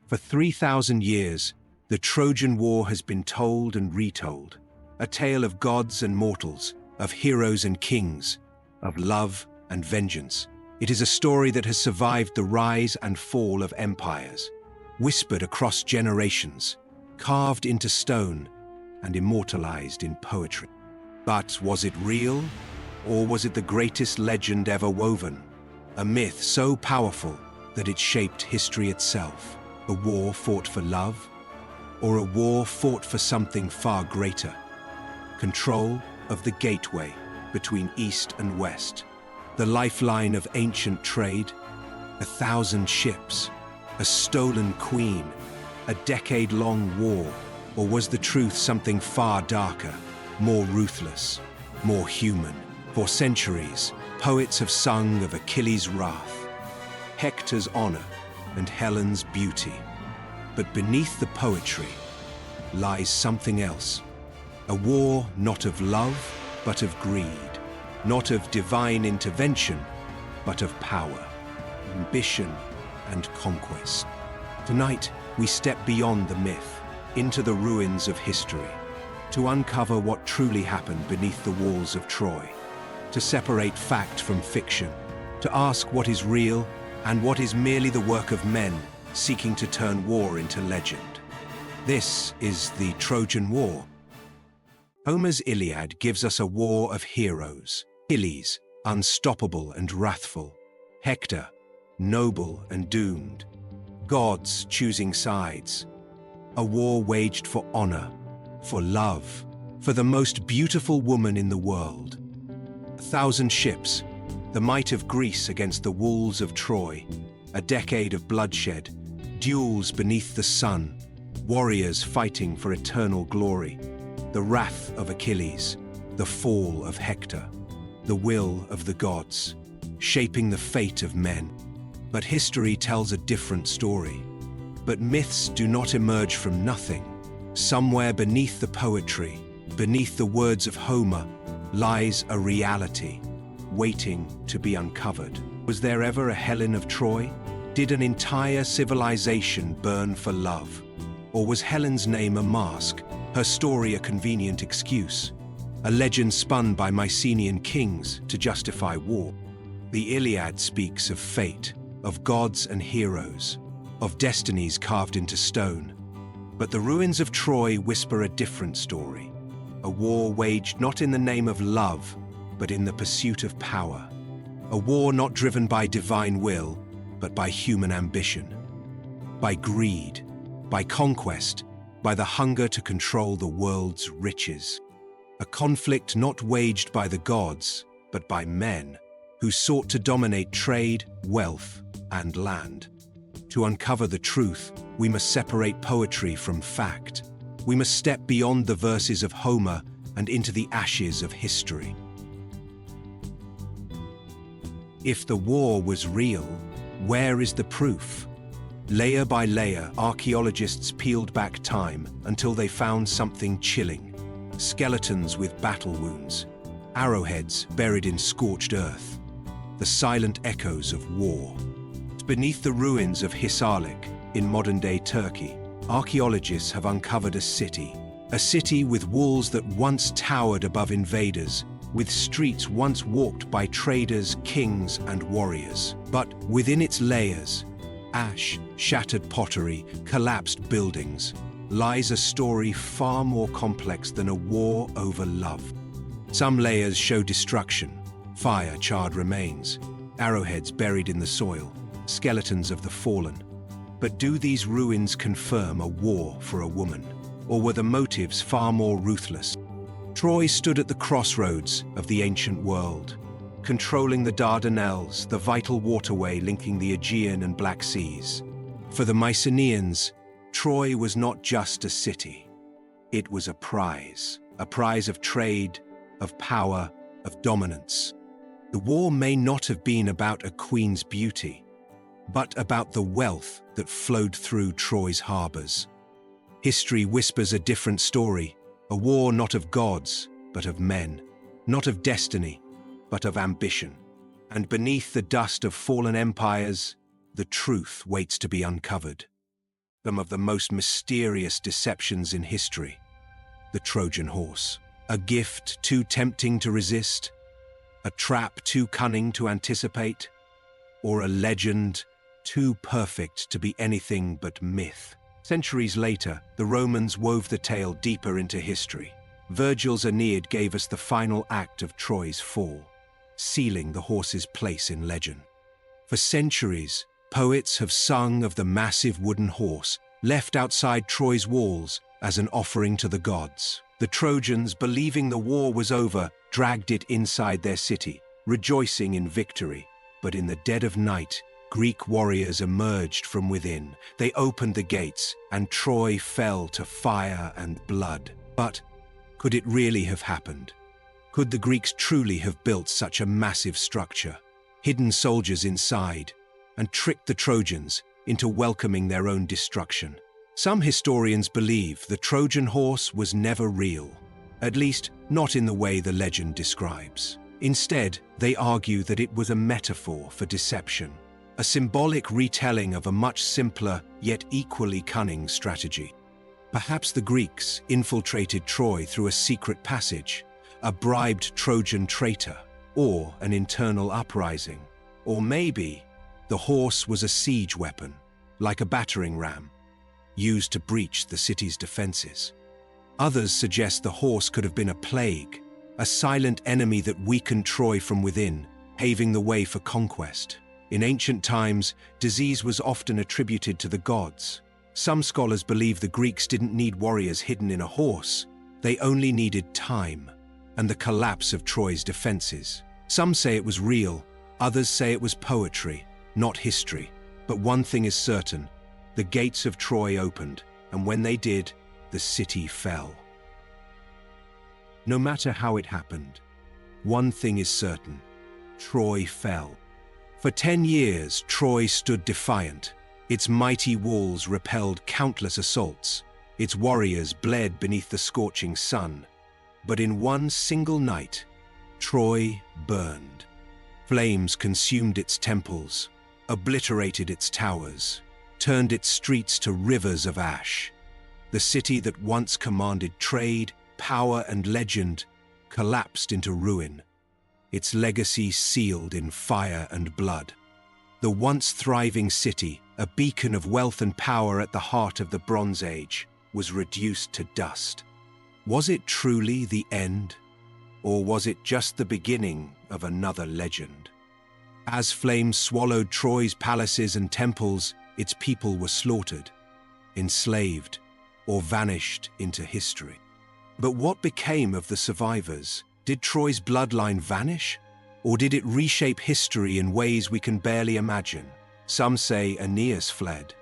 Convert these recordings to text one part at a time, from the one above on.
For 3,000 years, the Trojan War has been told and retold, a tale of gods and mortals, of heroes and kings, of love and vengeance. It is a story that has survived the rise and fall of empires, whispered across generations, carved into stone, and immortalized in poetry. But was it real, or was it the greatest legend ever woven? A myth so powerful that it shaped history itself. A war fought for love, or a war fought for something far greater? Control of the gateway between East and West, the lifeline of ancient trade, 1,000 ships, a stolen queen, a decade-long war, or was the truth something far darker, more ruthless, more human? For centuries, poets have sung of Achilles' wrath, Hector's honor, and Helen's beauty. But beneath the poetry lies something else. A war not of love, but of greed. Not of divine intervention, but of power, ambition, and conquest. Tonight, we step beyond the myth, into the ruins of history, to uncover what truly happened beneath the walls of Troy, to separate fact from fiction, to ask what is real and what is merely the work of men seeking to turn war into legend. This is the Trojan War. Homer's Iliad gives us a war of heroes. Achilles, unstoppable and wrathful. Hector, noble and doomed. Gods choosing sides. A war waged for honor, for love, for the most beautiful woman in the world. 1,000 ships, the might of Greece against the walls of Troy. A decade of bloodshed, duels beneath the sun, warriors fighting for eternal glory. The wrath of Achilles, the fall of Hector, the will of the gods, shaping the fate of men. But history tells a different story. But myths do not emerge from nothing. Somewhere beneath the poetry, beneath the words of Homer, lies a reality, waiting to be uncovered. Was there ever a Helen of Troy? Did an entire civilization burn for love? Or was Helen's name a mask, her story a convenient excuse? A legend spun by Mycenaean kings to justify war? The Iliad speaks of fate, of gods and heroes, of destinies carved into stone. But the ruins of Troy whisper a different story. A war waged not in the name of love, but in the pursuit of power. A war not driven by divine will, but by human ambition. By greed, by conquest, by the hunger to control the world's riches. A conflict not waged by the gods, but by men, who sought to dominate trade, wealth, and land. To uncover the truth, we must separate poetry from fact. We must step beyond the verses of Homer and into the ashes of history. If the war was real, where is the proof? Layer by layer, archaeologists peeled back time until they found something chilling. Skeletons with battle wounds, arrowheads buried in scorched earth, the silent echoes of war. Beneath the ruins of Hisarlik, in modern-day Turkey, archaeologists have uncovered a city with walls that once towered above invaders, with streets once walked by traders, kings, and warriors. But within its layers, ash, shattered pottery, collapsed buildings, lies a story far more complex than a war over love. Some layers show destruction, fire-charred remains, arrowheads buried in the soil, skeletons of the fallen. But do these ruins confirm a war for a woman? Or were the motives far more ruthless? Troy stood at the crossroads of the ancient world, controlling the Dardanelles, the vital waterway linking the Aegean and Black Seas. For the Mycenaeans, Troy was not just a city. It was a prize of trade, of power, of dominance. The war may not have been about a queen's beauty, but about the wealth that flowed through Troy's harbors. History whispers a different story, a war not of gods, but of men, not of destiny, but of ambition. And beneath the dust of fallen empires, the truth waits to be uncovered. some of the most mysterious deceptions in history. The Trojan horse. A gift too tempting to resist? A trap too cunning to anticipate? Or a legend too perfect to be anything but myth? Centuries later, the Romans wove the tale deeper into history. Virgil's Aeneid gave us the final act of Troy's fall, sealing the horse's place in legend. For centuries, poets have sung of the massive wooden horse left outside Troy's walls as an offering to the gods. The Trojans, believing the war was over, dragged it inside their city, rejoicing in victory. But in the dead of night, Greek warriors emerged from within. They opened the gates, and Troy fell to fire and blood. But could it really have happened? Could the Greeks truly have built such a massive structure, hidden soldiers inside, and tricked the Trojans into welcoming their own destruction? Some historians believe the Trojan horse was never real, at least not in the way the legend describes. Instead, they argue that it was a metaphor for deception, a symbolic retelling of a much simpler yet equally cunning strategy. Perhaps the Greeks infiltrated Troy through a secret passage, a bribed Trojan traitor, or an internal uprising. Or maybe the horse was a siege weapon, like a battering ram, used to breach the city's defenses. Others suggest the horse could have been a plague, a silent enemy that weakened Troy from within, paving the way for conquest. In ancient times, disease was often attributed to the gods. Some scholars believe the Greeks didn't need warriors hidden in a horse. They only needed time and the collapse of Troy's defenses. Some say it was real, others say it was poetry, not history. But one thing is certain: the gates of Troy opened, and when they did, the city fell. No matter how it happened, one thing is certain: Troy fell. For 10 years, Troy stood defiant. Its mighty walls repelled countless assaults. Its warriors bled beneath the scorching sun. But in one single night, Troy burned. Flames consumed its temples, obliterated its towers, turned its streets to rivers of ash. The city that once commanded trade, power, and legend collapsed into ruin, its legacy sealed in fire and blood. The once thriving city, a beacon of wealth and power at the heart of the Bronze Age, was reduced to dust. Was it truly the end? Or was it just the beginning of another legend? As flames swallowed Troy's palaces and temples, its people were slaughtered, enslaved, or vanished into history. But what became of the survivors? Did Troy's bloodline vanish? Or did it reshape history in ways we can barely imagine? Some say Aeneas fled,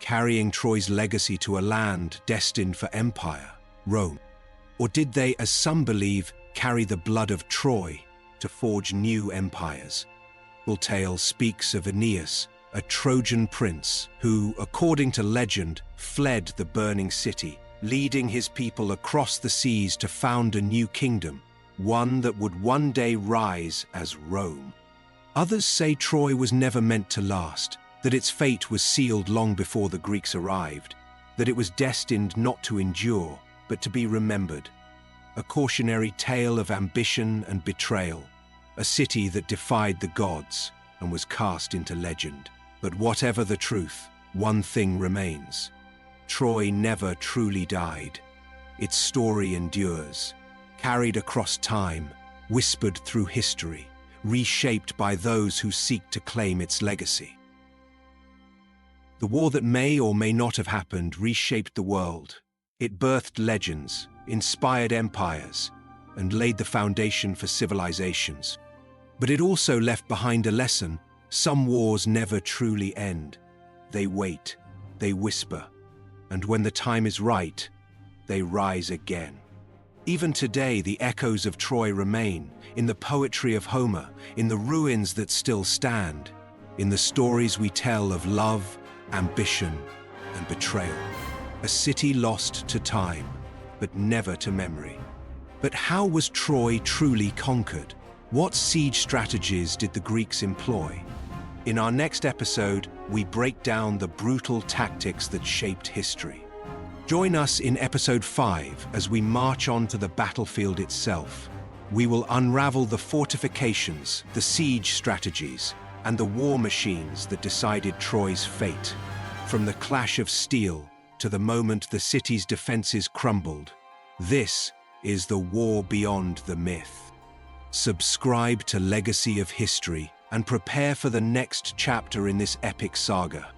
carrying Troy's legacy to a land destined for empire, Rome. Or did they, as some believe, carry the blood of Troy to forge new empires? The tale speaks of Aeneas, a Trojan prince who, according to legend, fled the burning city, leading his people across the seas to found a new kingdom, one that would one day rise as Rome. Others say Troy was never meant to last, that its fate was sealed long before the Greeks arrived, that it was destined not to endure, but to be remembered. A cautionary tale of ambition and betrayal, a city that defied the gods and was cast into legend. But whatever the truth, one thing remains: Troy never truly died. Its story endures, carried across time, whispered through history, reshaped by those who seek to claim its legacy. The war that may or may not have happened reshaped the world. It birthed legends, inspired empires, and laid the foundation for civilizations. But it also left behind a lesson: some wars never truly end. They wait, they whisper, and when the time is right, they rise again. Even today, the echoes of Troy remain, in the poetry of Homer, in the ruins that still stand, in the stories we tell of love, ambition, and betrayal. A city lost to time, but never to memory. But how was Troy truly conquered? What siege strategies did the Greeks employ? In our next episode, we break down the brutal tactics that shaped history. Join us in episode 5 as we march on to the battlefield itself. We will unravel the fortifications, the siege strategies, and the war machines that decided Troy's fate. From the clash of steel to the moment the city's defenses crumbled, this is the war beyond the myth. Subscribe to Legacy of History and prepare for the next chapter in this epic saga.